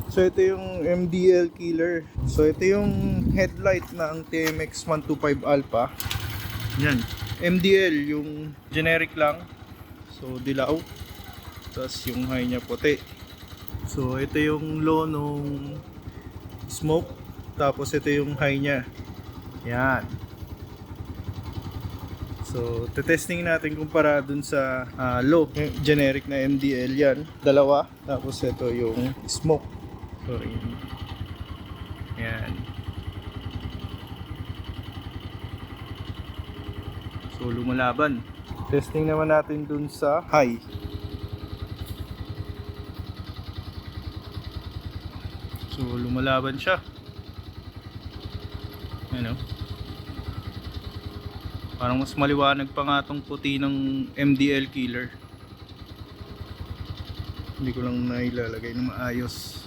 So ito yung MDL killer. So ito yung headlight ng TMX 125 Alpha. Yan. MDL yung generic lang. So dilaw. Tapos yung high niya puti. So ito yung low nung smoke. Tapos ito yung high niya. Yan. So testing natin kumpara dun sa low. Yung generic na MDL yan. Dalawa. Tapos ito yung smoke. So yan. So lumalaban. Testing naman natin dun sa high. So lumalaban siya. Ano? Parang mas maliwanag pa nga tong puti ng MDL killer. Hindi ko lang nailalagay na maayos.